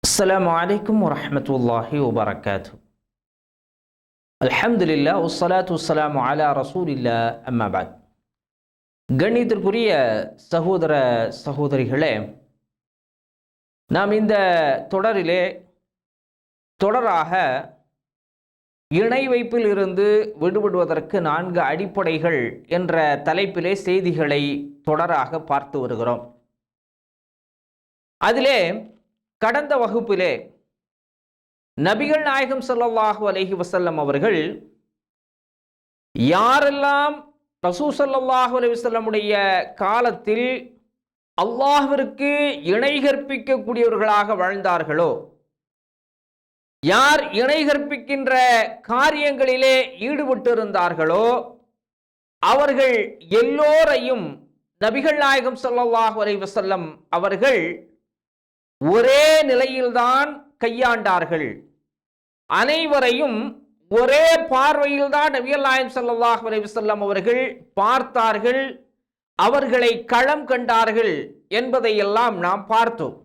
السلام عليكم ورحمة الله وبركاته. الحمد لله والصلاة والسلام على رسول الله أما بعد. கண்ணியத்திற்குரிய சகோதர சகோதரிகளே, நாம் இந்த தொடரிலே தொடராக இணை வைப்பில் இருந்து விடுபடுவதற்கு 4 அடிப்படைகள் என்ற தலைப்பிலே செய்திகளை தொடராக பார்த்து வருகிறோம். அதிலே கடந்த வகுப்பிலே நபிகள் நாயகம் ஸல்லல்லாஹு அலைஹி வஸல்லம் அவர்கள் யாரெல்லாம் ரசூல் ஸல்லல்லாஹு அலைஹி வஸல்லமுடைய காலத்தில் அல்லாஹ்விற்கு இணை கற்பிக்கக்கூடியவர்களாக வாழ்ந்தார்களோ, யார் இணை கற்பிக்கின்ற காரியங்களிலே ஈடுபட்டிருந்தார்களோ, அவர்கள் எல்லோரையும் நபிகள் நாயகம் ஸல்லல்லாஹு அலைஹி வஸல்லம் அவர்கள் ஒரே நிலையில்தான் கையாண்டார்கள். அனைவரையும் ஒரே பார்வையில்தான் நபிகள் நாயகம் ஸல்லல்லாஹு அலைஹி வஸல்லம் அவர்கள் பார்த்தார்கள், அவர்களை களம் கண்டார்கள் என்பதையெல்லாம் நாம் பார்த்தோம்.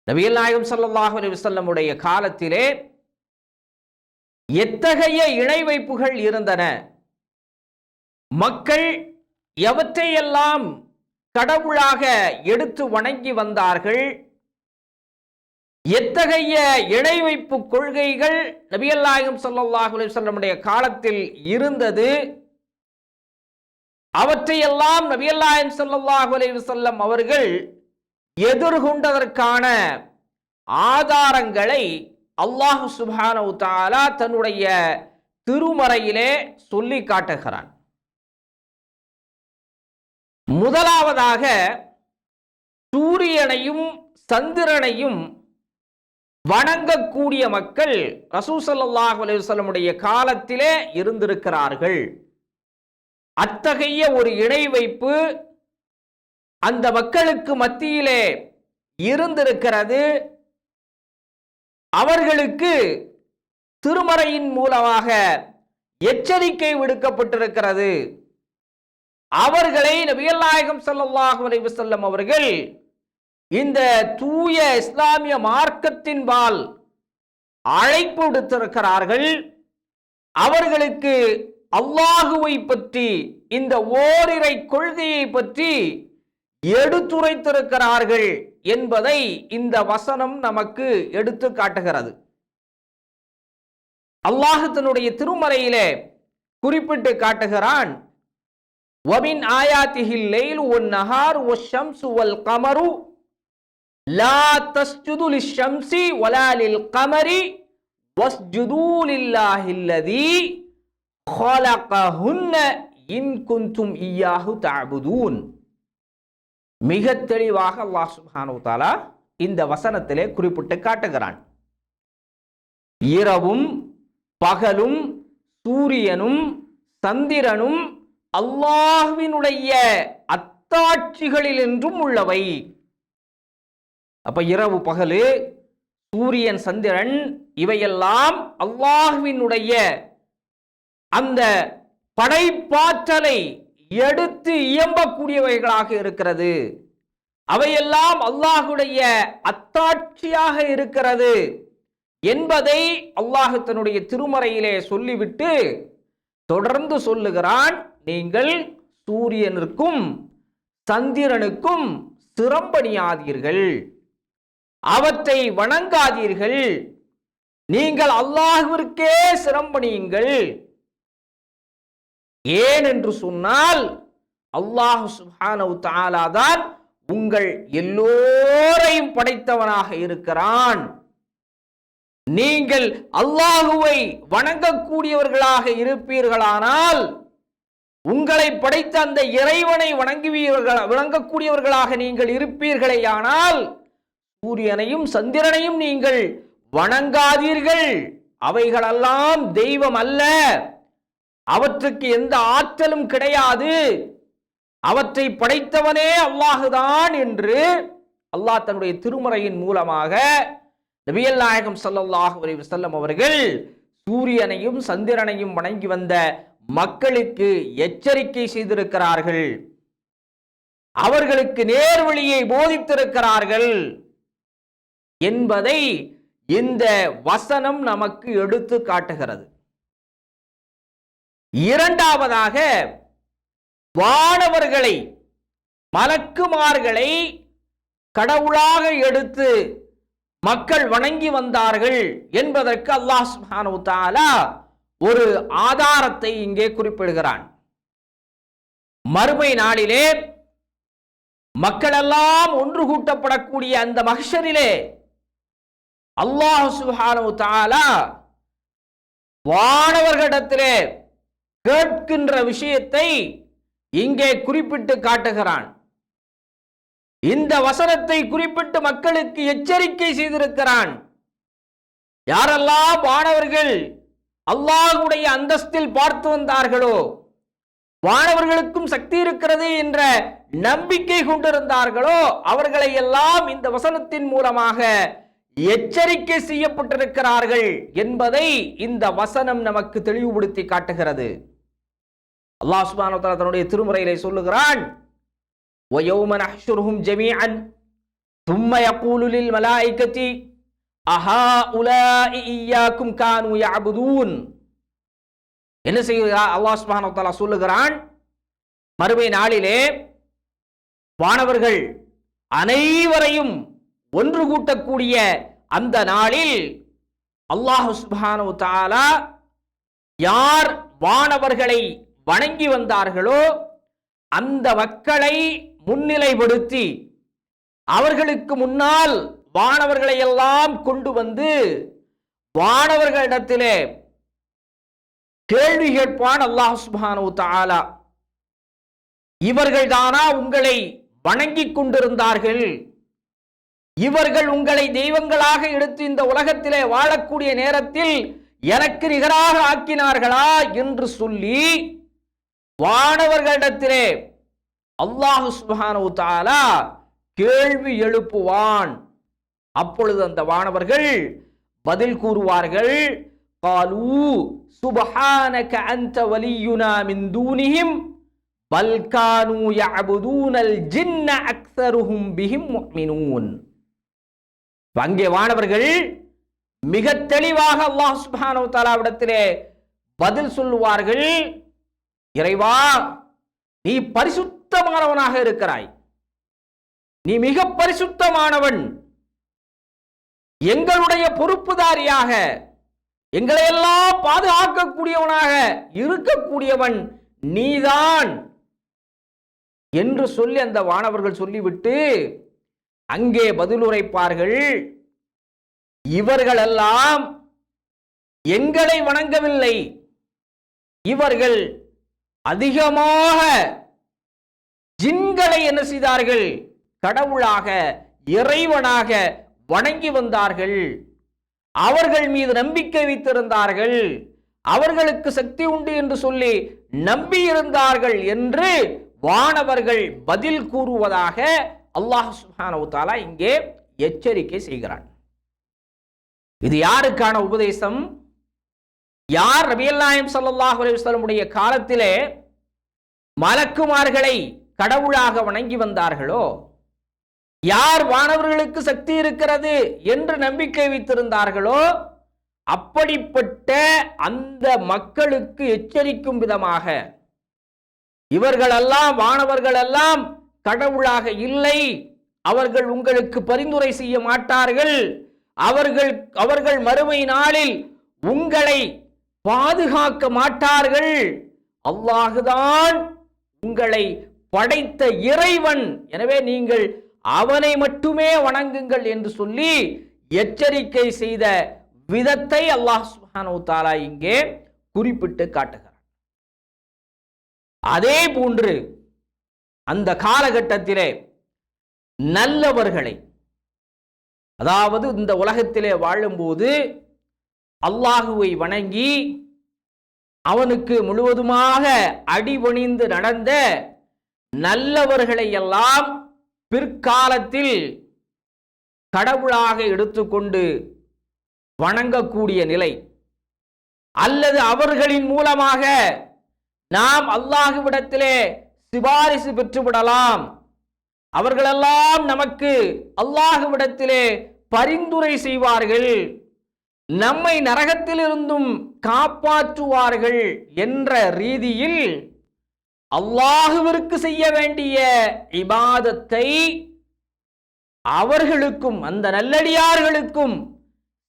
நபிகள் நாயகம் ஸல்லல்லாஹு அலைஹி வஸல்லமுடைய காலத்திலே எத்தகைய இணை வைப்புகள் இருந்தன, மக்கள் எவற்றையெல்லாம் கடவுளாக எடுத்து வணங்கி வந்தார்கள், எத்தகைய இணை வைப்பு கொள்கைகள் நபிகள் நாயகம் ஸல்லல்லாஹு அலைஹி வஸல்லமுடைய காலத்தில் இருந்தது, அவற்றையெல்லாம் நபிகள் நாயகம் ஸல்லல்லாஹு அலைஹி வஸல்லம் அவர்கள் எதிர்கொண்டதற்கான ஆதாரங்களை அல்லாஹ் சுப்ஹானஹு வ தஆலா தன்னுடைய திருமறையிலே சொல்லி காட்டுகிறான். முதலாவதாக சூரியனையும் சந்திரனையும் வணங்கக்கூடிய மக்கள் ரசூல் ஸல்லல்லாஹு அலைஹி வஸல்லமுடைய காலத்திலே இருந்திருக்கிறார்கள். அத்தகைய ஒரு இணை வைப்பு அந்த மக்களுக்கு மத்தியிலே இருந்திருக்கிறது. அவர்களுக்கு திருமறையின் மூலமாக எச்சரிக்கை விடுக்கப்பட்டிருக்கிறது. அவர்களை நபிகள் நாயகம் ஸல்லல்லாஹு அலைஹி வஸல்லம் அவர்கள் இந்த தூய இஸ்லாமிய மார்க்கத்தின்பால் அழைப்பு விடுத்திருக்கிறார்கள். அவர்களுக்கு அல்லாஹுவை பற்றி, இந்த ஓரிரை கொள்கையை பற்றி எடுத்துரைத்திருக்கிறார்கள் என்பதை இந்த வசனம் நமக்கு எடுத்து காட்டுகிறது. அல்லாஹ் தன்னுடைய திருமறையிலே குறிப்பிட்டு காட்டுகிறான், وَمِنْ آيَاتِهِ اللَّيْلُ وَالنَّهَارُ وَالشَّمْسُ وَالْقَمَرُ لَا تَسْجُدُوا لِلشَّمْسِ وَلَا لِلْقَمَرِ وَاسْجُدُوا لِلَّهِ الَّذِي خَلَقَهُنَّ إِن كُنتُمْ إِيَّاهُ تَعْبُدُونَ. மிக தெளிவாக அல்லாஹ் சுப்ஹானஹு வ தஆலா இந்த வசனத்திலே குறிப்பிட்டு காட்டுகிறான். இரவும் பகலும் சூரியனும் சந்திரனும் அல்லாஹ்வினுடைய அத்தாட்சிகளில் என்றும் உள்ளவை. அப்ப இரவு பகலு, சூரியன் சந்திரன் இவையெல்லாம் அல்லாஹ்வினுடைய அந்த படைப்பாற்றலை எடுத்து இயம்பக்கூடியவைகளாக இருக்கிறது. அவையெல்லாம் அல்லாஹ்வுடைய அத்தாட்சியாக இருக்கிறது என்பதை அல்லாஹ் தன்னுடைய திருமறையிலே சொல்லிவிட்டு தொடர்ந்து சொல்லுகிறான், நீங்கள் சூரியனுக்கும் சந்திரனுக்கும் சிரம்பணியாதீர்கள், அவற்றை வணங்காதீர்கள், நீங்கள் அல்லாஹ்விற்கே சிரம்பணியுங்கள். ஏன் என்று சொன்னால் அல்லாஹ் சுப்ஹானஹு வ தஆலா தான் உங்கள் எல்லோரையும் படைத்தவனாக இருக்கிறான். நீங்கள் அல்லாஹுவை வணங்கக்கூடியவர்களாக இருப்பீர்களானால், உங்களை படைத்த அந்த இறைவனை வணங்கக்கூடியவர்களாக நீங்கள் இருப்பீர்களேயானால், சூரியனையும் சந்திரனையும் நீங்கள் வணங்காதீர்கள். அவைகளெல்லாம் தெய்வம் அல்ல, அவற்றுக்கு எந்த ஆற்றலும் கிடையாது, அவற்றை படைத்தவனே அல்லாஹுதான் என்று அல்லாஹ் தன்னுடைய திருமறையின் மூலமாக நபிகள் நாயகம் ஸல்லல்லாஹு அலைஹி வஸல்லம் அவர்கள் சூரியனையும் சந்திரனையும் வணங்கி வந்த மக்களுக்கு எச்சரிக்கை செய்திருக்கிறார்கள். அவர்களுக்கு நேர்வழியை போதித்திருக்கிறார்கள். என்பதை இந்த வசனம் நமக்கு எடுத்து காட்டுகிறது. இரண்டாவதாக, வானவர்களை, மலக்குமார்களை கடவுளாக எடுத்து மக்கள் வணங்கி வந்தார்கள் என்பதற்கு அல்லாஹ் சுப்ஹானஹு வ தஆலா ஒரு ஆதாரத்தை இங்கே குறிப்பிடுகிறான். மறுமை நாளிலே மக்கள் எல்லாம் ஒன்று கூட்டப்படக்கூடிய அந்த மஹ்ஷரிலே அல்லாஹ் சுப்ஹானஹு வ தஆலா வானவர்களிடத்திலே கேட்கின்ற விஷயத்தை இங்கே குறிப்பிட்டு காட்டுகிறான். இந்த வசனத்தை குறிப்பிட்டு மக்களுக்கு எச்சரிக்கை செய்திருக்கிறான். யாரெல்லாம் வானவர்கள் அல்லாஹ்வுடைய அந்தஸ்தில் பார்த்து வந்தார்களோ, வானவர்களுக்கும் சக்தி இருக்கிறது என்ற நம்பிக்கை கொண்டிருந்தார்களோ, அவர்களை எல்லாம் இந்த வசனத்தின் மூலமாக எச்சரிக்கை செய்யப்பட்டிருக்கிறார்கள் என்பதை இந்த வசனம் நமக்கு தெளிவுபடுத்தி காட்டுகிறது. அல்லாஹ் சுப்ஹானஹு வ தஆலா தன்னுடைய திருமறையிலே சொல்லுகிறான், وَيَوْمَ نَحْشُرُهُمْ جَمِيعًا ثُمَّ يَقُولُ لِلْمَلَائِكَةِ أَهَؤُلَاءِ إِيَّاكُمْ كَانُوا يَعْبُدُونَ. என்ன செய்கிறார் அல்லாஹ் சுப்ஹானஹு வ தஆலா சொல்லுகிறான், மறுமை நாளிலே வானவர்கள் அனைவரையும் ஒன்று கூட்டக்கூடிய அந்த நாளில் அல்லாஹ் சுப்ஹானஹு வ தஆலா யார் வானவர்களை வணங்கி வந்தார்களோ அந்த மக்களை முன்னிலைப்படுத்தி அவர்களுக்கு முன்னால் வானவர்களை எல்லாம் கொண்டு வந்து வானவர்களிடத்திலே கேள்வி கேட்பான் அல்லாஹ் சுப்ஹானஹு வ தஆலா. இவர்கள் தானா உங்களை வணங்கிக் கொண்டிருந்தார்கள்? இவர்கள் உங்களை தெய்வங்களாக எடுத்து இந்த உலகத்திலே வாழக்கூடிய நேரத்தில் எனக்கு நிகராக ஆக்கினார்களா என்று சொல்லி வானவர்களிடத்திலே அல்லாஹ் சுப்ஹானஹு வ தஆலா கேள்வி எழுப்புவான். அப்பொழுது அந்த வானவர்கள் பதில் கூறுவார்கள், قالوا سبحانك أنت ولينا من دونهم بل كانوا يعبدون الجن أكثرهم بهم مؤمنون. அங்கே வானவர்கள் மிக தெளிவாக அல்லாஹ் சுப்ஹானஹு வ தஆலாவிடத்திலே பதில் சொல்லுவார்கள், இறைவா, நீ பரிசுத்தமானவனாக இருக்கிறாய், நீ மிக பரிசுத்தமானவன், எங்களுடைய பொறுப்புதாரியாக எங்களை எல்லாம் பாதுகாக்கக்கூடியவனாக இருக்கக்கூடியவன் நீதான் என்று சொல்லி அந்த வானவர்கள் சொல்லிவிட்டு அங்கே பதிலுரைப்பார்கள், இவர்களெல்லாம் எங்களை வணங்கவில்லை, இவர்கள் அதிகமாக ஜின்களை என்ன செய்தார்கள், கடவுளாக இறைவனாக வணங்கி வந்தார்கள், அவர்கள் மீது நம்பிக்கை வைத்திருந்தார்கள், அவர்களுக்கு சக்தி உண்டு என்று சொல்லி நம்பியிருந்தார்கள் என்று வானவர்கள் பதில் கூறுவதாக அல்லாஹ் சுப்ஹானஹு வ தஆலா இங்கே எச்சரிக்கை செய்கிறான். இது யாருக்கான உபதேசம்? யார் நபிகள் நாயகம் ஸல்லல்லாஹு அலைஹி வஸல்லம் உடைய காலத்திலே மலக்குமார்களை கடவுளாக வணங்கி வந்தார்களோ, யார் வானவர்களுக்கு சக்தி இருக்கிறது என்று நம்பிக்கை வைத்திருந்தார்களோ, அப்படிப்பட்ட அந்த மக்களுக்கு எச்சரிக்கும் விதமாக இவர்களெல்லாம் வானவர்களெல்லாம் கடவுளாக இல்லை, அவர்கள் உங்களுக்கு பரிந்துரை செய்ய மாட்டார்கள், அவர்கள் மறுமை நாளில் உங்களை பாதுகாக்க மாட்டார்கள், அல்லாஹுதான் உங்களை படைத்த இறைவன், எனவே நீங்கள் அவனை மட்டுமே வணங்குங்கள் என்று சொல்லி எச்சரிக்கை செய்த விதத்தை அல்லாஹ் சுப்ஹானஹு வ தஆலா இங்கே குறிப்பிட்டு காட்டுகிறார். அதே போன்று அந்த காலகட்டத்திலே நல்லவர்களை, அதாவது இந்த உலகத்திலே வாழும்போது அல்லாஹுவை வணங்கி அவனுக்கு முழுவதுமாக அடிபணிந்து நடந்த நல்லவர்களை எல்லாம் பிற்காலத்தில் கடவுளாக எடுத்துக்கொண்டு வணங்கக்கூடிய நிலை, அல்லது அவர்களின் மூலமாக நாம் அல்லாஹுவிடத்திலே சிபாரிசு பெற்றுவிடலாம், அவர்களெல்லாம் நமக்கு அல்லாஹுவிடத்திலே பரிந்துரை செய்வார்கள், நம்மை நரகத்திலிருந்தும் காப்பாற்றுவார்கள் என்ற ரீதியில் அல்லாஹுவிற்கு செய்ய வேண்டிய இபாதத்தை அவர்களுக்கும் அந்த நல்லடியார்களுக்கும்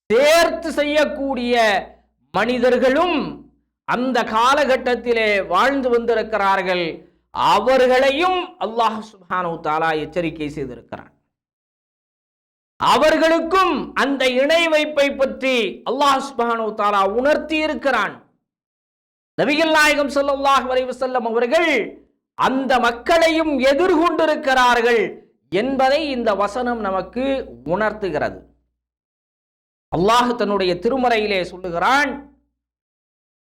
சேர்த்து செய்யக்கூடிய மனிதர்களும் அந்த காலகட்டத்திலே வாழ்ந்து வந்திருக்கிறார்கள். அவர்களையும் அல்லாஹ் சுப்ஹானஹு வ தஆலா எச்சரிக்கை செய்திருக்கிறான். அவர்களுக்கும் அந்த இணை வைப்பை பற்றி அல்லாஹ் சுப்ஹானஹு வ தஆலா உணர்த்தி இருக்கிறான். நபிகள் நாயகம் ஸல்லல்லாஹு அலைஹி வஸல்லம் அவர்கள் அந்த மக்களையும் எதிர்கொண்டிருக்கிறார்கள் என்பதை இந்த வசனம் நமக்கு உணர்த்துகிறது. அல்லாஹ் தன்னுடைய திருமறையிலே சொல்லுகிறான்,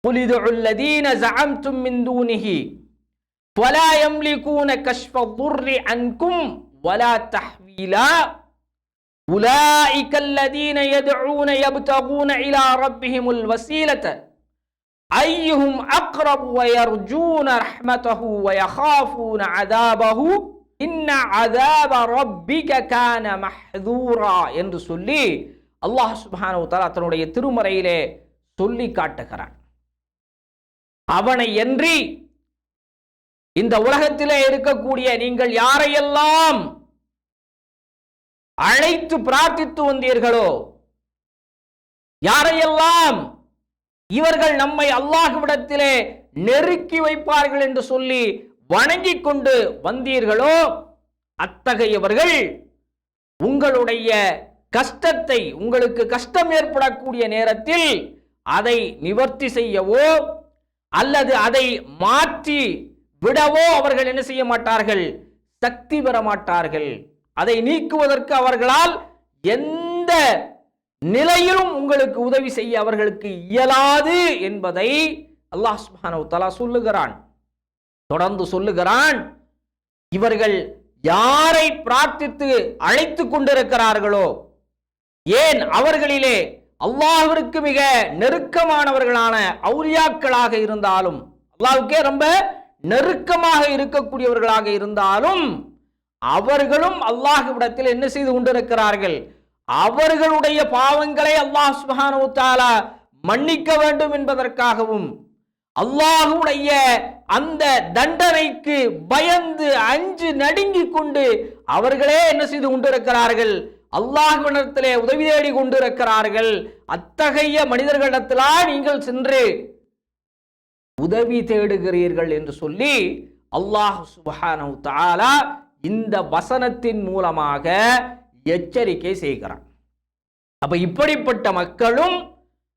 قُلِ ادْعُوا الَّذِينَ زَعَمْتُم مِّن دُونِهِ فَلَا يَمْلِكُونَ كَشْفَ الضُّرِّ عَنكُمْ وَلَا تَحْوِيلًا أُولَئِكَ الَّذِينَ يَدْعُونَ يَبْتَغُونَ إِلَى رَبِّهِمُ الْوَسِيلَةَ أَيُّهُمْ أَقْرَبُ وَيَرْجُونَ رَحْمَتَهُ وَيَخَافُونَ عَذَابَهُ إِنَّ عَذَابَ رَبِّكَ كَانَ مَحْذُورًا என்று சொல்லி அல்லாஹ் சுப்ஹானஹு வ தஆலா தன்னுடைய திருமறையிலே சொல்லி காட்டுகிறான். அவனை அன்றி இந்த உலகத்திலே இருக்கக்கூடிய நீங்கள் யாரையெல்லாம் அழைத்து பிரார்த்தித்து வந்தீர்களோ, யாரையெல்லாம் இவர்கள் நம்மை அல்லாஹ்விடத்திலே நெருக்கி வைப்பார்கள் என்று சொல்லி வணங்கிக் கொண்டு வந்தீர்களோ, அத்தகையவர்கள் உங்களுடைய கஷ்டத்தை, உங்களுக்கு கஷ்டம் ஏற்படக்கூடிய நேரத்தில் அதை நிவர்த்தி செய்யவோ அல்லது அதை மாற்றி விடவோ அவர்கள் என்ன செய்ய மாட்டார்கள், சக்தி பெற மாட்டார்கள். அதை நீக்குவதற்கு அவர்களால் எந்த நிலையிலும் உங்களுக்கு உதவி செய்ய அவர்களுக்கு இயலாது என்பதை அல்லாஹ் சுப்ஹானஹு வ தஆலா சொல்லுகிறான். தொடர்ந்து சொல்லுகிறான், இவர்கள் யாரை பிரார்த்தித்து அழைத்து கொண்டிருக்கிறார்களோ, ஏன் அவர்களிலே அல்லாஹ்விற்கு மிக நெருக்கமானவர்களான அவுலியாக்களாக இருந்தாலும், அல்லாஹ்வுக்கே ரொம்ப நெருக்கமாக இருக்கக்கூடியவர்களாக இருந்தாலும், அவர்களும் அல்லாஹ்விடத்தில் என்ன செய்து கொண்டிருக்கிறார்கள், அவர்களுடைய பாவங்களை அல்லாஹ் சுப்ஹானஹு வ தஆலா மன்னிக்க வேண்டும் என்பதற்காகவும், அல்லாஹ்வுடைய அந்த தண்டனைக்கு பயந்து அஞ்சு நடுங்கிக் கொண்டு அவர்களே என்ன செய்து கொண்டிருக்கிறார்கள், அல்லாஹ்விடத்திலே உதவி தேடி கொண்டிருக்கிறார்கள். அத்தகைய மனிதர்களிடத்திலா நீங்கள் சென்று உதவி தேடுகிறீர்கள் என்று சொல்லி அல்லாஹ் சுப்ஹானஹு வ தஆலா இந்த வசனத்தின் மூலமாக எச்சரிக்கை செய்கிறான். அப்ப இப்படிப்பட்ட மக்களும்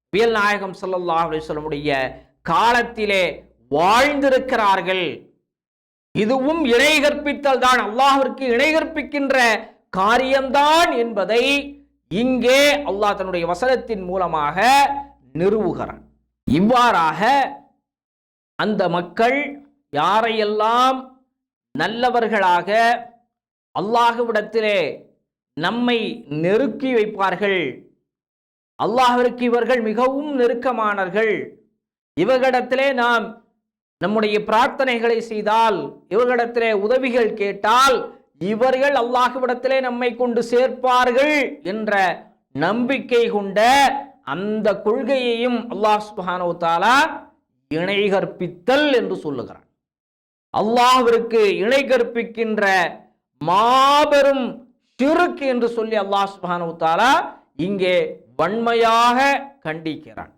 நபிகள் நாயகம் ஸல்லல்லாஹு அலைஹி வஸல்லம் உடைய காலத்திலே வாழ்ந்திருக்கிறார்கள். இதுவும் இணை கற்பித்தல் தான், அல்லாஹ்விற்கு இணை கற்பிக்கின்ற காரியம்தான் என்பதை இங்கே அல்லாஹ் தன்னுடைய வசனத்தின் மூலமாக நிறுவுகிறான். இவ்வாறாக அந்த மக்கள் யாரையெல்லாம் நல்லவர்களாக அல்லாஹ்விடத்திலே நம்மை நெருக்கி வைப்பார்கள், அல்லாஹ்விற்கு இவர்கள் மிகவும் நெருக்கமானவர்கள், இவர்களிடத்திலே நாம் நம்முடைய பிரார்த்தனைகளை செய்தால், இவர்களிடத்திலே உதவிகள் கேட்டால் இவர்கள் அல்லாஹ்விடத்திலே நம்மை கொண்டு சேர்ப்பார்கள் என்ற நம்பிக்கை கொண்ட அந்த கொள்கையையும் அல்லாஹ் சுப்ஹானஹு வ தஆலா இணை கற்பித்தல் என்று சொல்லுகிறான். அல்லாஹ்விற்கு இணை கற்பிக்கின்ற மாபெரும் ஷிர்க் என்று சொல்லி அல்லாஹ் சுப்ஹானஹு வ தஆலா இங்கே வன்மையாக கண்டிக்கிறான்.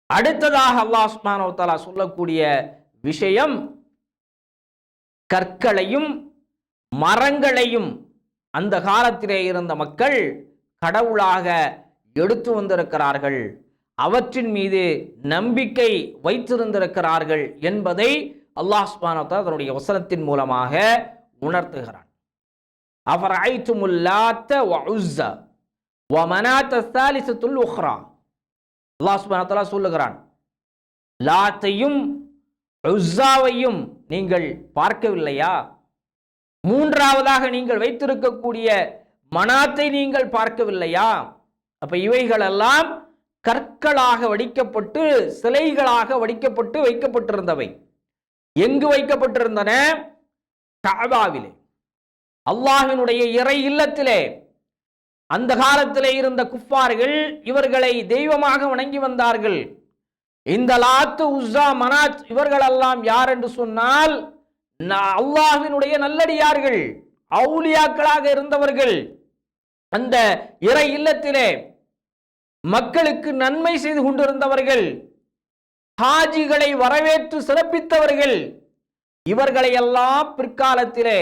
அடுத்ததாக அல்லாஹ் சுப்ஹானஹு வ தஆலா சொல்லக்கூடிய விஷயம், கற்களையும் மரங்களையும் அந்த காலத்திலே இருந்த மக்கள் கடவுளாக எடுத்து வந்திருக்கிறார்கள், அவற்றின் மீது நம்பிக்கை வைத்திருந்திருக்கிறார்கள் என்பதை அல்லாஹ் சுப்ஹானஹு வ தஆலா தன்னுடைய வசனத்தின் மூலமாக உணர்த்துகிறான். அஃபரஐதுமுல் லாத்த வ உஸ்ஸா வ மனாத்த ஸாலிஸத்துல் உக்ரா. அல்லாஹ் சுப்ஹானஹு வ தஆலா சொல்லுகிறான், லாத்தையும் உஸ்ஸாவையும் நீங்கள் பார்க்கவில்லையா, மூன்றாவதாக நீங்கள் வைத்திருக்கக்கூடிய மனாத்தை நீங்கள் பார்க்கவில்லையா? அப்ப இவைகளெல்லாம் கற்களாக வடிக்கப்பட்டு சிலைகளாக வடிக்கப்பட்டு வைக்கப்பட்டிருந்தவை. எங்கு வைக்கப்பட்டிருந்தன? கஅபாவிலே, அல்லாஹ்வினுடைய இறை இல்லத்திலே. அந்த காலத்திலே இருந்த குஃபார்கள் இவர்களை தெய்வமாக வணங்கி வந்தார்கள். இந்த லாத்து, உஸ்ஸா, மனாத் இவர்களெல்லாம் யார் என்று சொன்னால் அல்லாஹ்வினுடைய நல்லடியார்கள், அவுலியாக்களாக இருந்தவர்கள். அந்த இறை இல்லத்திலே மக்களுக்கு நன்மை செய்து கொண்டிருந்தவர்கள், ஹாஜிகளை வரவேற்று சிறப்பித்தவர்கள். இவர்களை எல்லாம் பிற்காலத்திலே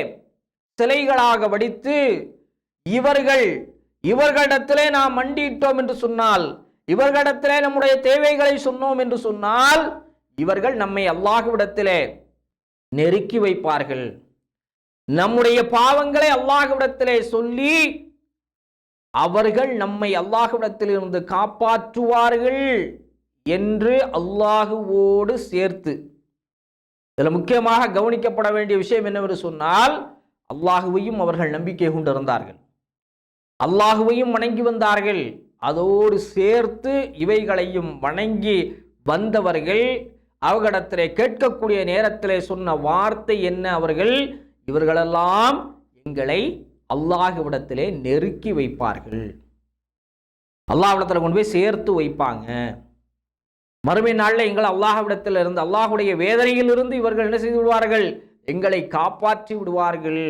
சிலைகளாக வடித்து இவர்களிடத்திலே நாம் மண்டியிட்டோம் என்று சொன்னால், இவர்களிடத்திலே நம்முடைய தேவைகளை சொன்னோம் என்று சொன்னால், இவர்கள் நம்மை அல்லாஹ்விடத்திலே நெருக்கி வைப்பார்கள். நம்முடைய பாவங்களை அல்லாஹ்விடத்திலே சொல்லி அவர்கள் நம்மை அல்லாஹ்விடத்திலிருந்து காப்பாற்றுவார்கள் என்று அல்லாஹுவோடு சேர்த்து. இதில் முக்கியமாக கவனிக்கப்பட வேண்டிய விஷயம் என்னவென்று சொன்னால், அல்லாஹுவையும் அவர்கள் நம்பிக்கை கொண்டிருந்தார்கள், அல்லாஹுவையும் வணங்கி வந்தார்கள். அதோடு சேர்த்து இவைகளையும் வணங்கி வந்தவர்கள் அவர்களிடத்திலே கேட்கக்கூடிய நேரத்திலே சொன்ன வார்த்தை என்ன? இவர்களெல்லாம் எங்களை அல்லாஹ்விடத்திலே நெருக்கி வைப்பார்கள், அல்லாஹ்விடத்தில் கொண்டு போய் சேர்த்து வைப்பாங்க. மறுமை நாளில் எங்களை அல்லாஹ்விடத்தில் இருந்து, அல்லாஹுடைய வேதனையில் இருந்து இவர்கள் என்ன செய்து விடுவார்கள்? எங்களை காப்பாற்றி விடுவார்கள்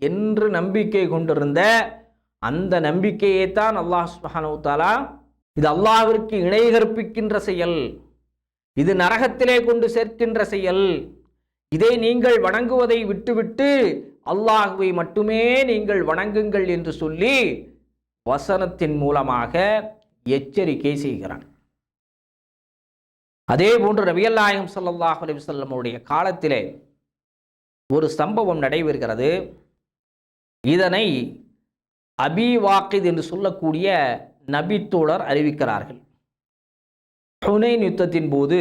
என்று நம்பிக்கை கொண்டிருந்த அந்த நம்பிக்கையை தான் அல்லாஹ் சுப்ஹானஹு வ தஆலா, இது அல்லாஹ்விற்கு இணை கற்பிக்கின்ற செயல், இது நரகத்திலே கொண்டு சேர்க்கின்ற செயல், இதை நீங்கள் வணங்குவதை விட்டுவிட்டு அல்லாஹ்வை மட்டுமே நீங்கள் வணங்குங்கள் என்று சொல்லி வசனத்தின் மூலமாக எச்சரிக்கை செய்கிறான். அதே போன்று நபிகள் நாயகம் ஸல்லல்லாஹு அலைஹி வஸல்லம் உடைய காலத்திலே ஒரு சம்பவம் நடைபெறுகிறது. இதனை அபி வாக்கித் என்று சொல்லக்கூடிய நபித்தோழர் அறிவிக்கிறார்கள். ஹுனைன் யுத்தத்தின் போது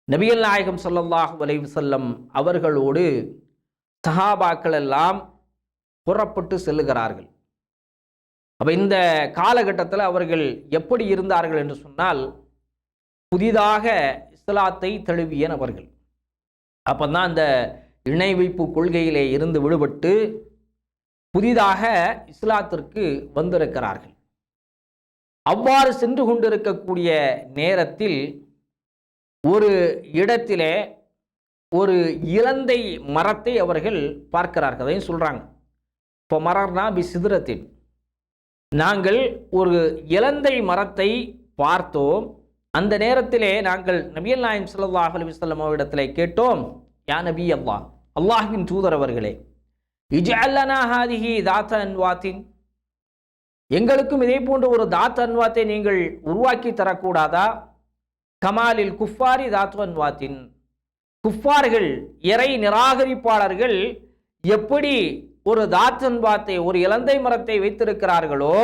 நபிகள் நாயகம் ஸல்லல்லாஹு அலைஹி வஸல்லம் அவர்களோடு சஹாபாக்கள் எல்லாம் புறப்பட்டு செல்லுகிறார்கள். அப்ப இந்த காலகட்டத்தில் அவர்கள் எப்படி இருந்தார்கள் என்று சொன்னால், புதிதாக இஸ்லாத்தை தழுவிய நபர்கள். அப்பதான் அந்த இணை வைப்பு கொள்கையிலே இருந்து விடுபட்டு புதிதாக இஸ்லாத்திற்கு வந்திருக்கிறார்கள். அவ்வாறு சென்று கொண்டிருக்கக்கூடிய நேரத்தில் ஒரு இடத்திலே ஒரு இலந்தை மரத்தை அவர்கள் பார்க்கிறார்கள். அதையும் சொல்றாங்க, இப்போ மரர்னா பி சிதறத்தின், நாங்கள் ஒரு இலந்தை மரத்தை பார்த்தோம். அந்த நேரத்திலே நாங்கள் நபிகள் நாயகம் ஸல்லல்லாஹு அலைஹி வஸல்லம் அவரிடத்திலே கேட்டோம், யா நபி அல்லாஹ், அல்லாஹ்வின் தூதர் அவர்களே, இஜ்அல் லனா ஹாதிஹி தாத அன்வாத்தின், எங்களுக்கும் இதே போன்ற ஒரு தாத் அன்வாத்தை நீங்கள் உருவாக்கி தரக்கூடாதா? கமாலில் குஃபாரி தாத் அன்வாத்தின், குஃபார்கள் இறை நிராகரிப்பாளர்கள் எப்படி ஒரு தாத் அன்வாத்தை, ஒரு இலந்தை மரத்தை வைத்திருக்கிறார்களோ,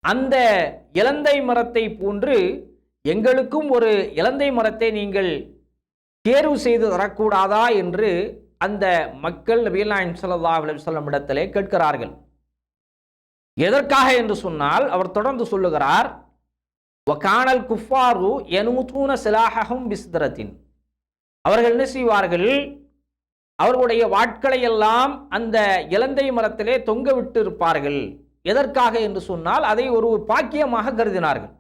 அந்த இலந்தை மரத்தை போன்று எங்களுக்கும் ஒரு இலந்தை மரத்தை நீங்கள் தேர்வு செய்து தரக்கூடாதா என்று அந்த மக்கள் நபிகள் நாயகம் ஸல்லல்லாஹு அலைஹி வஸல்லம் இடத்திலே கேட்கிறார்கள். எதற்காக என்று சொன்னால், அவர் தொடர்ந்து சொல்லுகிறார், வகானல் குஃபாரு யனூதூன சிலாஹஹும் பிஸ்தரத்தின், அவர்கள் என்ன செய்வார்கள்? அவர்களுடைய வாட்களை எல்லாம் அந்த இலந்தை மரத்திலே தொங்க விட்டு இருப்பார்கள். எதற்காக என்று சொன்னால், அதை ஒரு பாக்கியமாக கருதினார்கள்.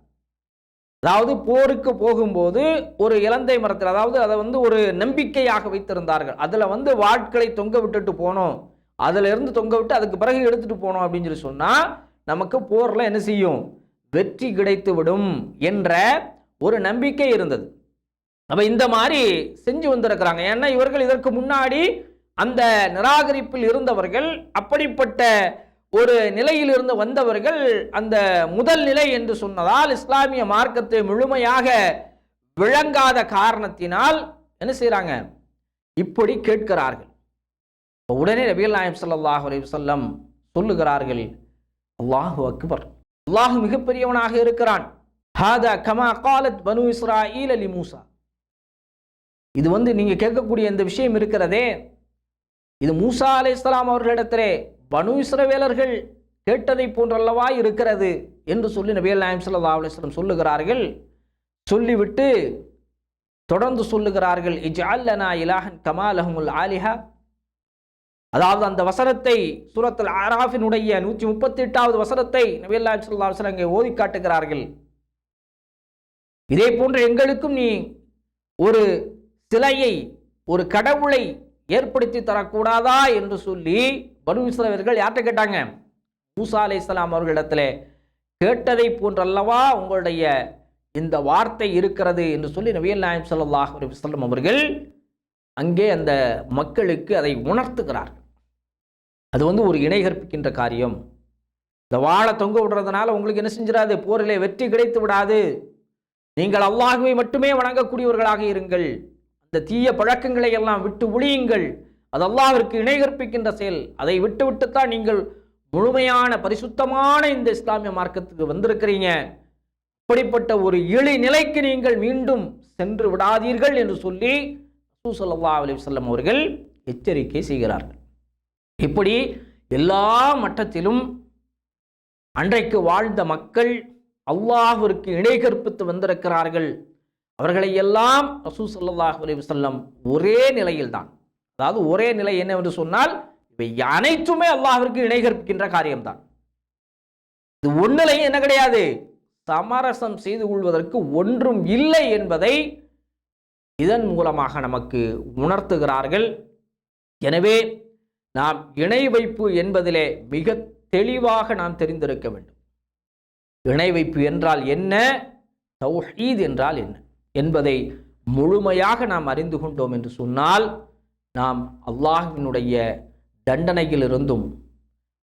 அதாவது போருக்கு போகும்போது ஒரு இலந்தை மரத்தில், அதாவது அதை ஒரு நம்பிக்கையாக வைத்திருந்தார்கள். அதில் வாட்களை தொங்க விட்டுட்டு போனோம், அதில் இருந்து தொங்க விட்டு அதுக்கு பிறகு எடுத்துட்டு போனோம் அப்படின்னு சொல்லி சொன்னால் நமக்கு போரில் என்ன செய்யும்? வெற்றி கிடைத்து விடும் என்ற ஒரு நம்பிக்கை இருந்தது. அப்போ இந்த மாதிரி செஞ்சு வந்திருக்கிறாங்க. ஏன்னா இவர்கள் இதற்கு முன்னாடி அந்த நிராகரிப்பில் இருந்தவர்கள், அப்படிப்பட்ட ஒரு நிலையில் இருந்து வந்தவர்கள். அந்த முதல் நிலை என்று சொன்னதால் இஸ்லாமிய மார்க்கத்தை முழுமையாக விளங்காத காரணத்தினால் என்ன செய்கிறாங்க? இப்படி கேட்கிறார்கள். உடனே நபிகள் நாயகம் ஸல்லல்லாஹு அலைஹி வஸல்லம் சொல்லுகிறார்கள், அல்லாஹு அக்பர், அல்லாஹ் மிகப்பெரியவனாக இருக்கிறான். ஹாதா கமா காலத் பனு இஸ்ராயீல் லி மூசா, இது நீங்க கேட்கக்கூடிய இந்த விஷயம் இருக்கிறதே, இது மூசா அலைஹிஸ்ஸலாம் அவர்களிடத்திலே பனு இஸ்ரவேலர்கள் கேட்டதை போன்றல்லவா இருக்கிறது என்று சொல்லி நபிகள் நாயகம் ஸல்லல்லாஹு அலைஹி வஸல்லம் சொல்லுகிறார்கள். சொல்லிவிட்டு தொடர்ந்து சொல்லுகிறார்கள், இஜ்அல் லனா இலாஹன் கமா லஹுமுல் ஆலிஹா, அதாவது அந்த வசனத்தை சூரத்துல் ஆராஃபினுடைய 138வது வசனத்தை நபியல்லாஹி ஸல்லல்லாஹு அலைஹி வஸல்லம் ஓதி காட்டுகிறார்கள். இதே போன்று எங்களுக்கும் நீ ஒரு சிலையை, ஒரு கடவுளை ஏற்படுத்தி தரக்கூடாதா என்று சொல்லி பனு இஸ்ரவேலர்கள் யார்கிட்ட கேட்டாங்க? மூசா அலைஹிஸ்ஸலாம் அவர்களிடத்தில் கேட்டதை போன்றல்லவா உங்களுடைய இந்த வார்த்தை இருக்கிறது என்று சொல்லி நபிகள் நாயகம் ஸல்லல்லாஹு அலைஹி வஸல்லம் அவர்கள் அங்கே அந்த மக்களுக்கு அதை உணர்த்துகிறார்கள். அது ஒரு இணை கற்பிக்கின்ற காரியம். இந்த வாழை தொங்க விடுறதுனால உங்களுக்கு என்ன செஞ்சிடாது? போரிலே வெற்றி கிடைத்து விடாது. நீங்கள் அல்லாஹ்வை மட்டுமே வணங்கக்கூடியவர்களாக இருங்கள். அந்த தீய பழக்கங்களை எல்லாம் விட்டு ஒழியுங்கள். அது அல்லாஹ்விற்கு இணை கற்பிக்கின்ற செயல். அதை விட்டுத்தான் நீங்கள் முழுமையான பரிசுத்தமான இந்த இஸ்லாமிய மார்க்கத்துக்கு வந்திருக்கிறீங்க. அப்படிப்பட்ட ஒரு இழி நிலைக்கு நீங்கள் மீண்டும் சென்று விடாதீர்கள் என்று சொல்லி ரசூல் ஸல்லல்லாஹு அலைஹி வஸல்லம் அவர்கள் எச்சரிக்கை செய்கிறார்கள். இப்படி எல்லா மட்டத்திலும் அன்றைக்கு வாழ்ந்த மக்கள் அல்லாஹ்விற்கு இணை கற்பித்து வந்திருக்கிறார்கள். அவர்களை எல்லாம் ரசூல் ஸல்லல்லாஹு அலைஹி வஸல்லம் ஒரே நிலையில்தான், அதாவது ஒரே நிலை என்னவென்று சொன்னால் இவை அனைத்துமே அல்லாஹ்விற்கு இணை கற்பிக்கின்ற காரியம்தான். இது ஒன்றிலையும் என்ன கிடையாது, சமரசம் செய்து கொள்வதற்கு ஒன்றும் இல்லை என்பதை இதன் மூலமாக நமக்கு உணர்த்துகிறார்கள். எனவே நாம் இணை வைப்பு என்பதிலே மிக தெளிவாக நாம் தெரிந்திருக்க வேண்டும். இணை வைப்பு என்றால் என்ன, தௌஹீத் என்றால் என்ன என்பதை முழுமையாக நாம் அறிந்து கொண்டோம் என்று சொன்னால் நாம் அல்லாஹ்வினுடைய தண்டனையிலிருந்தும்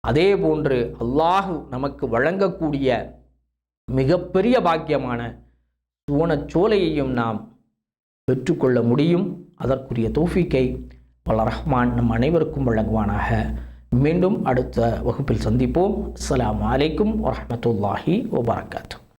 அதே போன்று அல்லாஹ் நமக்கு வழங்கக்கூடிய மிகப்பெரிய பாக்கியமான சுவனச்சோலையையும் நாம் பெற்றுக்கொள்ள முடியும். அதற்குரிய தௌஃபீக்கை வல்ல ரஹ்மான் நம் அனைவருக்கும் வழங்குவானாக. மீண்டும் அடுத்த வகுப்பில் சந்திப்போம். அஸ்ஸலாமு அலைக்கும் வரஹ்மத்துல்லாஹி வபரகாத்துஹு.